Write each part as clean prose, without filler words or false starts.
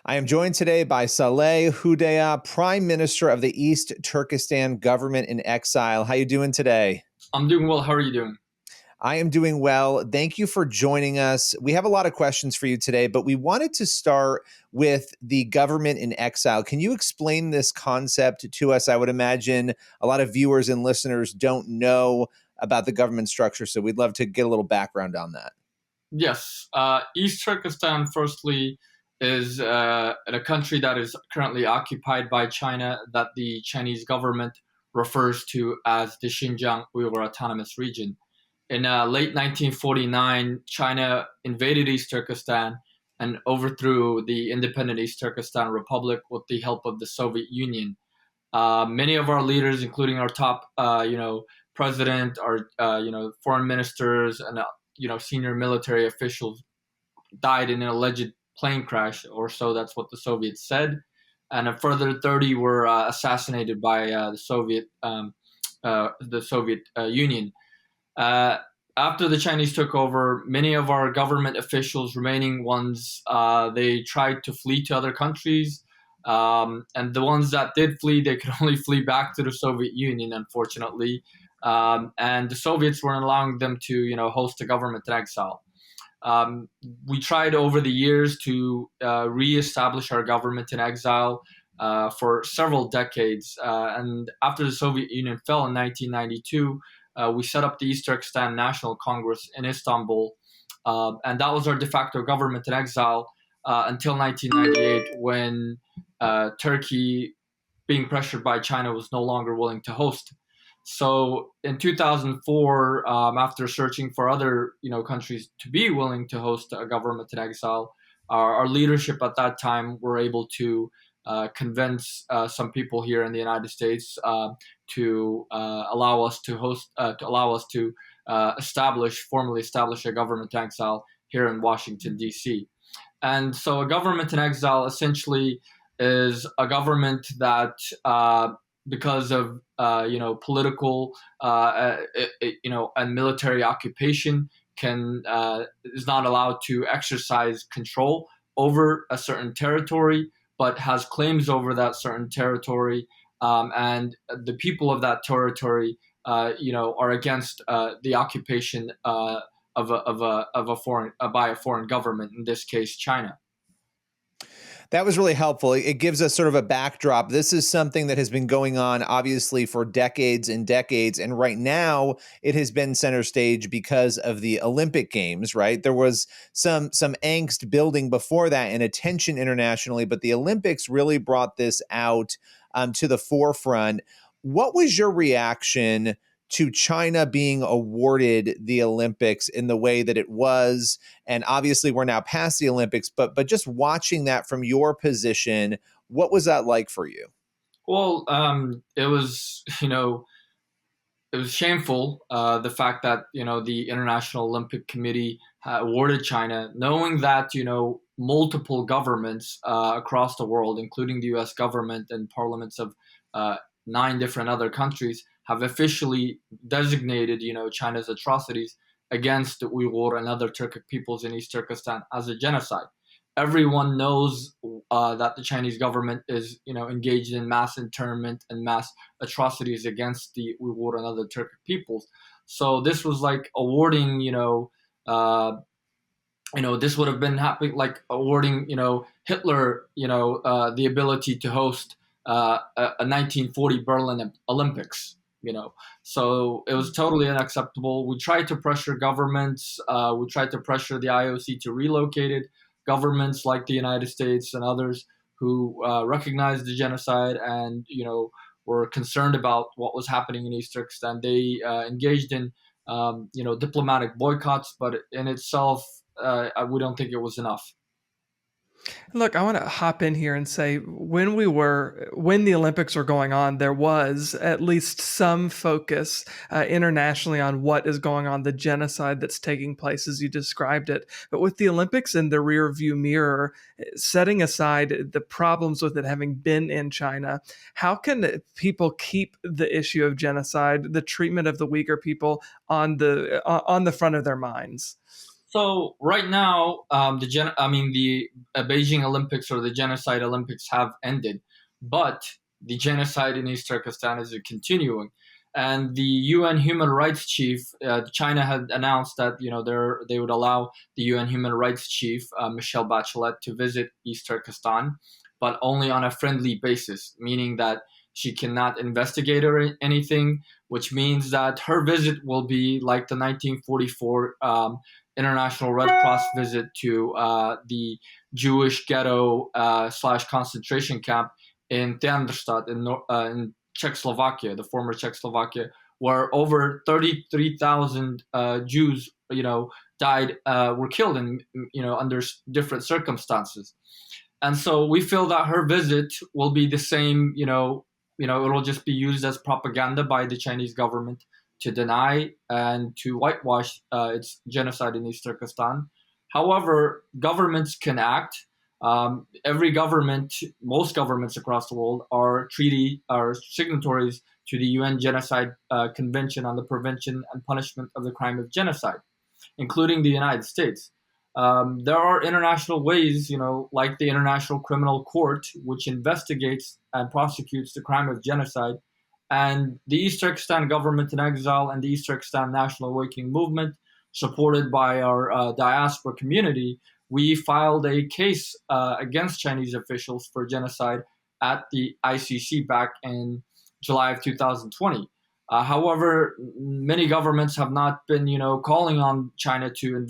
I am joined today by Salih Hudayar, Prime Minister of the East Turkistan Government-in-Exile. How are you doing today? I'm doing well. How are you doing? I am doing well. Thank you for joining us. We have a lot of questions for you today, but we wanted to start with the government in exile. Can you explain this concept to us? I would imagine a lot of viewers and listeners don't know about the government structure, so we'd love to get a little background on that. Yes. East Turkestan, firstly, is a country that is currently occupied by China, that the Chinese government refers to as the Xinjiang Uyghur Autonomous Region. In late 1949, China invaded East Turkestan and overthrew the independent East Turkestan Republic with the help of the Soviet Union. Many of our leaders, including our top, president, our, foreign ministers, and senior military officials, died in an alleged plane crash, or so that's what the Soviets said. And a further 30 were assassinated by the Soviet Union. After the Chinese took over, many of our government officials, remaining ones, they tried to flee to other countries. And the ones that did flee, they could only flee back to the Soviet Union, unfortunately. And the Soviets weren't allowing them to, host a government in exile. We tried over the years to reestablish our government in exile for several decades. And after the Soviet Union fell in 1992, we set up the East Turkestan National Congress in Istanbul. And that was our de facto government in exile until 1998, when Turkey, being pressured by China, was no longer willing to host. So in 2004, after searching for other countries to be willing to host a government in exile, our leadership at that time were able to convince some people here in the United States to allow us to host, formally establish a government in exile here in Washington, D.C. And so a government in exile essentially is a government that, because of political and military occupation, is not allowed to exercise control over a certain territory, but has claims over that certain territory, and the people of that territory, are against the occupation by a foreign government, in this case, China. That was really helpful. It gives us sort of a backdrop. This is something that has been going on, obviously, for decades and decades. And right now, it has been center stage because of the Olympic Games, right? There was some angst building before that and attention internationally, but the Olympics really brought this out to the forefront. What was your reaction to China being awarded the Olympics in the way that it was? And obviously we're now past the Olympics, but just watching that from your position, what was that like for you? Well, it was, it was shameful, the fact that, the International Olympic Committee awarded China, knowing that, multiple governments across the world, including the U.S. government and parliaments of 9 different other countries, have officially designated, China's atrocities against the Uyghur and other Turkic peoples in East Turkestan as a genocide. Everyone knows that the Chinese government is, engaged in mass internment and mass atrocities against the Uyghur and other Turkic peoples. So this was like awarding, this would have been happening, like awarding, Hitler, the ability to host a 1940 Berlin Olympics. So it was totally unacceptable. We tried to pressure governments. We tried to pressure the IOC to relocate it. Governments like the United States and others who recognized the genocide and, were concerned about what was happening in East Turkestan. They engaged in, diplomatic boycotts, but in itself, we don't think it was enough. Look, I want to hop in here and say when the Olympics were going on, there was at least some focus internationally on what is going on, the genocide that's taking place as you described it. But with the Olympics in the rear view mirror, setting aside the problems with it having been in China, how can people keep the issue of genocide, the treatment of the Uyghur people on the front of their minds? So right now, the Beijing Olympics or the Genocide Olympics have ended, but the genocide in East Turkestan is continuing. And the UN Human Rights Chief, China had announced that they would allow the UN Human Rights Chief Michelle Bachelet to visit East Turkestan, but only on a friendly basis, meaning that she cannot investigate or anything, which means that her visit will be like the 1944 International Red Cross visit to the Jewish ghetto slash concentration camp in Theanderstadt in Czechoslovakia, the former Czechoslovakia, where over 33,000 Jews, died, were killed in, under different circumstances. And so we feel that her visit will be the same, it'll just be used as propaganda by the Chinese government to deny and to whitewash its genocide in East Turkestan. However, governments can act. Every government, most governments across the world are signatories to the UN Genocide Convention on the Prevention and Punishment of the Crime of Genocide, including the United States. There are international ways, like the International Criminal Court, which investigates and prosecutes the crime of genocide, and the East Turkistan Government-in-Exile and the East Turkestan National Awakening Movement, supported by our diaspora community. We filed a case against Chinese officials for genocide at the ICC back in July of 2020. However, many governments have not been, calling on China to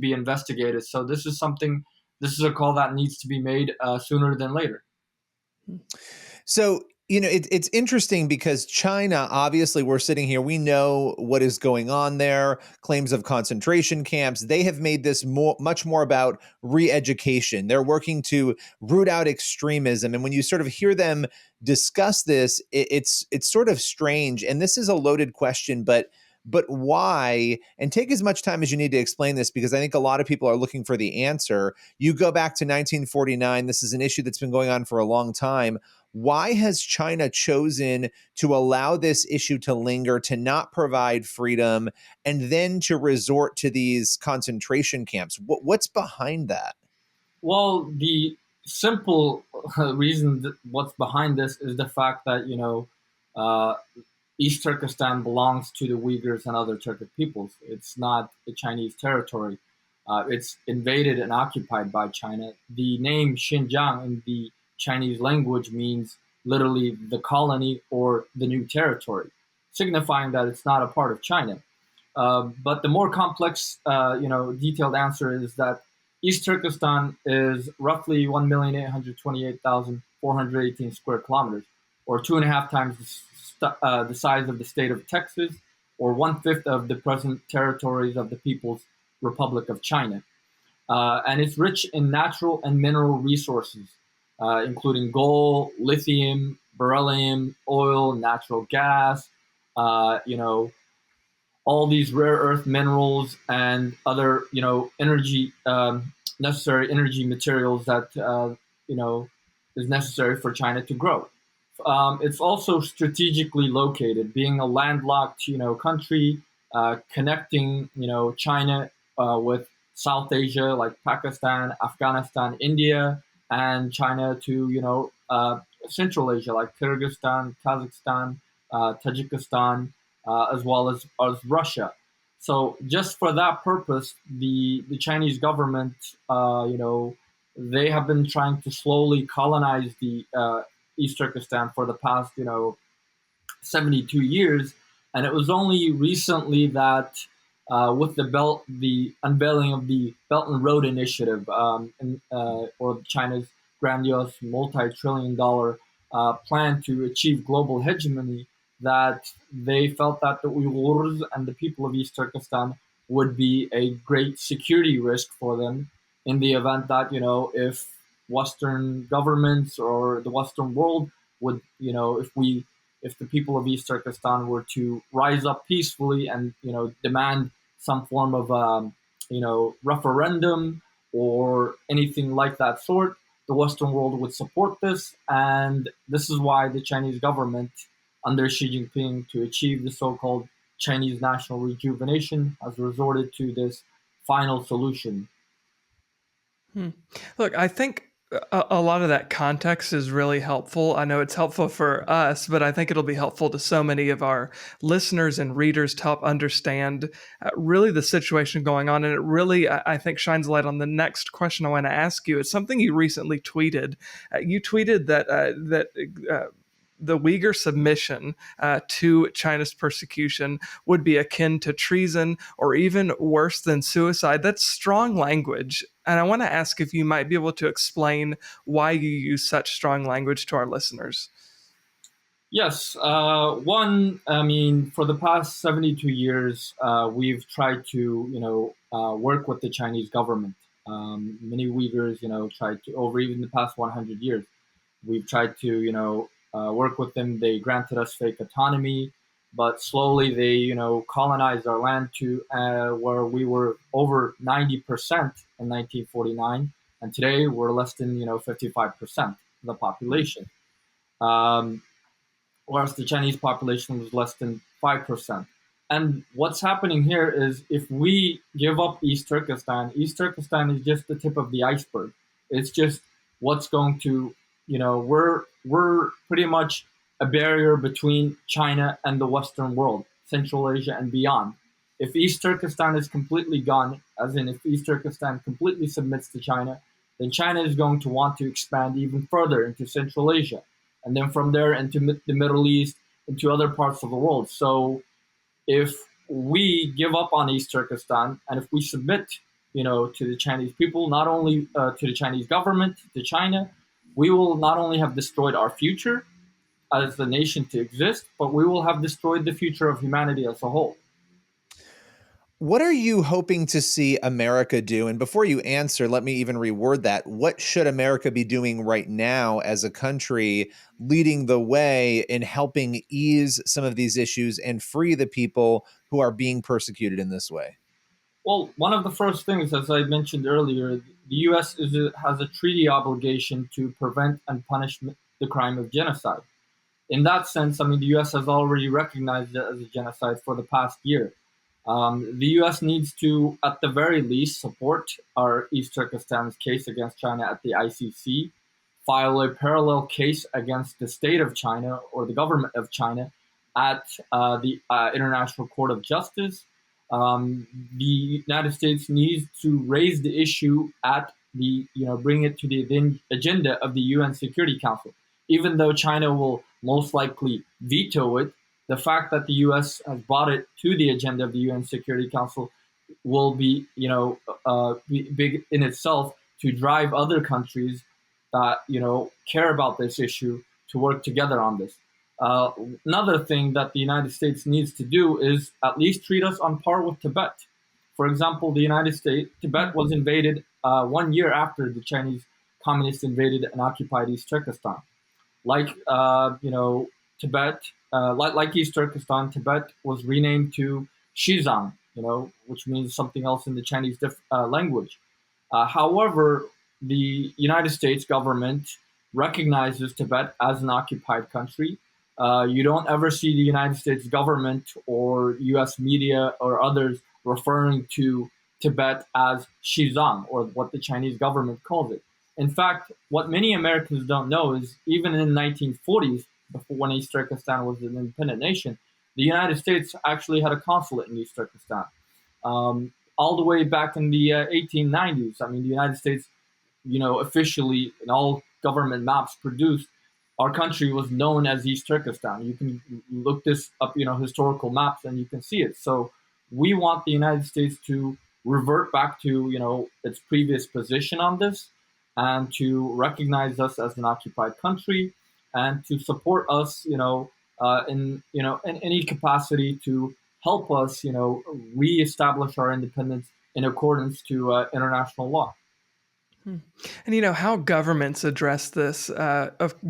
be investigated. So this is a call that needs to be made sooner than later. So, it's interesting because China, obviously, we're sitting here, we know what is going on there, claims of concentration camps. They have made this much more about re-education. They're working to root out extremism. And when you sort of hear them discuss this, it's sort of strange. And this is a loaded question, but why? And take as much time as you need to explain this, because I think a lot of people are looking for the answer. You go back to 1949. This is an issue that's been going on for a long time. Why has China chosen to allow this issue to linger, to not provide freedom, and then to resort to these concentration camps? What's behind that? Well, the simple reason what's behind this is the fact that, uh, East Turkestan belongs to the Uyghurs and other Turkic peoples. It's not a Chinese territory. It's invaded and occupied by China. The name Xinjiang in the Chinese language means literally the colony or the new territory, signifying that it's not a part of China. But the more complex, detailed answer is that East Turkestan is roughly 1,828,418 square kilometers, or 2.5 times the size of the state of Texas, or 1/5 of the present territories of the People's Republic of China. And it's rich in natural and mineral resources, including gold, lithium, beryllium, oil, natural gas, all these rare earth minerals and other, energy, necessary energy materials that, is necessary for China to grow. It's also strategically located, being a landlocked, country, connecting, China with South Asia, like Pakistan, Afghanistan, India, and China to, Central Asia, like Kyrgyzstan, Kazakhstan, Tajikistan, as well as Russia. So just for that purpose, the Chinese government, they have been trying to slowly colonize the East Turkestan for the past, 72 years. And it was only recently that with the unveiling of the Belt and Road Initiative, or China's grandiose multi-trillion-dollar plan to achieve global hegemony, that they felt that the Uyghurs and the people of East Turkestan would be a great security risk for them in the event that, if Western governments or the Western world would, if the people of East Turkestan were to rise up peacefully and, demand some form of, referendum or anything like that sort, the Western world would support this. And this is why the Chinese government, under Xi Jinping, to achieve the so-called Chinese national rejuvenation, has resorted to this final solution. Look, I think a lot of that context is really helpful. I know it's helpful for us, but I think it'll be helpful to so many of our listeners and readers to help understand really the situation going on. And it really, I think, shines a light on the next question I want to ask you. It's something you recently tweeted. You tweeted that the Uyghur submission to China's persecution would be akin to treason or even worse than suicide. That's strong language. And I want to ask if you might be able to explain why you use such strong language to our listeners. Yes. One, I mean, for the past 72 years, we've tried to, work with the Chinese government. Many Uyghurs, tried to, over even the past 100 years, we've tried to, work with them. They granted us fake autonomy, but slowly they, colonized our land to where we were over 90% in 1949, and today we're less than 55% of the population. Um, Whereas the Chinese population was less than 5%. And what's happening here is if we give up East Turkestan is just the tip of the iceberg. It's just what's going to, we're pretty much a barrier between China and the Western world, Central Asia and beyond. If East Turkestan is completely gone, as in if East Turkestan completely submits to China, then China is going to want to expand even further into Central Asia and then from there into the Middle East, into other parts of the world. So if we give up on East Turkestan and if we submit, to the Chinese people, not only to the Chinese government, to China, we will not only have destroyed our future as the nation to exist, but we will have destroyed the future of humanity as a whole. What are you hoping to see America do? And before you answer, let me even reword that. What should America be doing right now as a country, leading the way in helping ease some of these issues and free the people who are being persecuted in this way? Well, one of the first things, as I mentioned earlier, the U.S. Has a treaty obligation to prevent and punish the crime of genocide. In that sense, I mean, the U.S. has already recognized it as a genocide for the past year. The U.S. needs to, at the very least, support our East Turkestan's case against China at the ICC, file a parallel case against the state of China or the government of China at the International Court of Justice. The United States needs to raise the issue at bring it to the agenda of the UN Security Council. Even though China will most likely veto it, the fact that the U.S. has brought it to the agenda of the UN Security Council will be, big in itself to drive other countries that care about this issue to work together on this. Uh, Another thing that the United States needs to do is at least treat us on par with Tibet. For example, the United States, Tibet was invaded 1 year after the Chinese communists invaded and occupied East Turkestan. Like Tibet, like East Turkestan, Tibet was renamed to Xinjiang, which means something else in the Chinese language. However, the United States government recognizes Tibet as an occupied country. You don't ever see the United States government or U.S. media or others referring to Tibet as Xinjiang or what the Chinese government calls it. In fact, what many Americans don't know is even in the 1940s, before when East Turkestan was an independent nation, the United States actually had a consulate in East Turkestan. All the way back in the 1890s, I mean, the United States, officially in all government maps produced, our country was known as East Turkestan. You can look this up, historical maps, and you can see it. So we want the United States to revert back to, its previous position on this and to recognize us as an occupied country and to support us, in any capacity to help us, reestablish our independence in accordance to international law. And how governments address this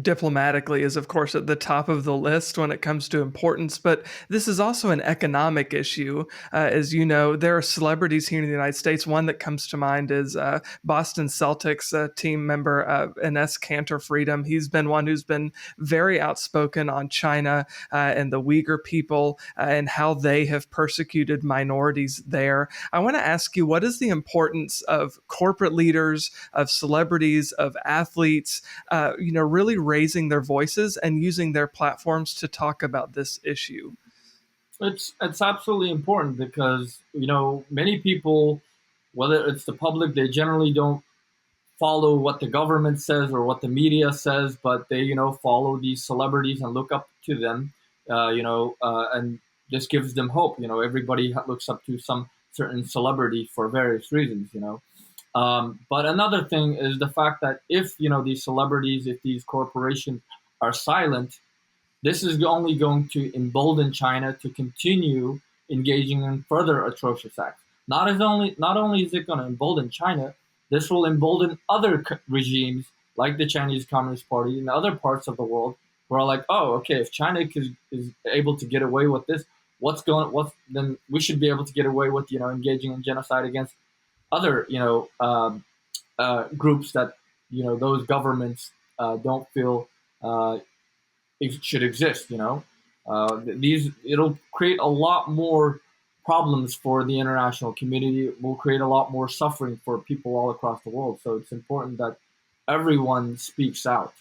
diplomatically is, of course, at the top of the list when it comes to importance. But this is also an economic issue. As you know, there are celebrities here in the United States. One that comes to mind is Boston Celtics team member Enes Kanter Freedom. He's been one who's been very outspoken on China and the Uyghur people and how they have persecuted minorities there. I want to ask you, what is the importance of corporate leaders, of celebrities, of athletes, really raising their voices and using their platforms to talk about this issue? It's absolutely important because many people, whether it's the public, they generally don't follow what the government says or what the media says, but they follow these celebrities and look up to them, and this gives them hope. Everybody looks up to some certain celebrity for various reasons. But another thing is the fact that if these celebrities, if these corporations are silent, this is only going to embolden China to continue engaging in further atrocious acts. Not only is it going to embolden China, this will embolden other regimes like the Chinese Communist Party in other parts of the world who are like, oh, okay, if China is able to get away with this, then we should be able to get away with engaging in genocide against other groups that those governments don't feel it should exist. It'll create a lot more problems for the international community. It will create a lot more suffering for people all across the world. So it's important that everyone speaks out.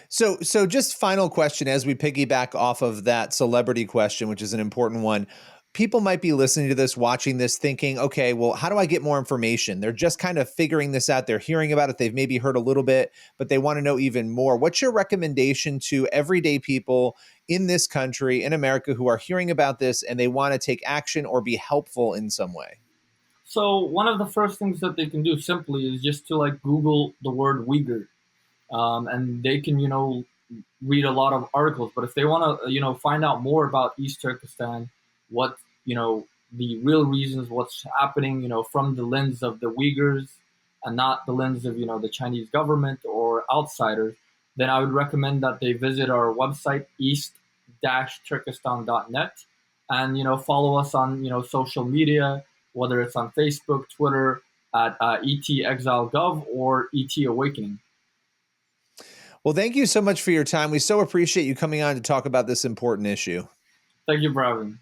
So just final question as we piggyback off of that celebrity question, which is an important one. People might be listening to this, watching this, thinking, okay, well, how do I get more information? They're just kind of figuring this out. They're hearing about it. They've maybe heard a little bit, but they want to know even more. What's your recommendation to everyday people in this country, in America, who are hearing about this and they want to take action or be helpful in some way? So one of the first things that they can do simply is just to Google the word Uyghur, and they can read a lot of articles. But if they want to find out more about East Turkestan, what the real reasons, what's happening, from the lens of the Uyghurs and not the lens of the Chinese government or outsiders, then I would recommend that they visit our website east-turkestan.net and follow us on social media, whether it's on Facebook, Twitter at ET-ExileGov or ET-Awakening. Well, thank you so much for your time. We so appreciate you coming on to talk about this important issue. Thank you for having me.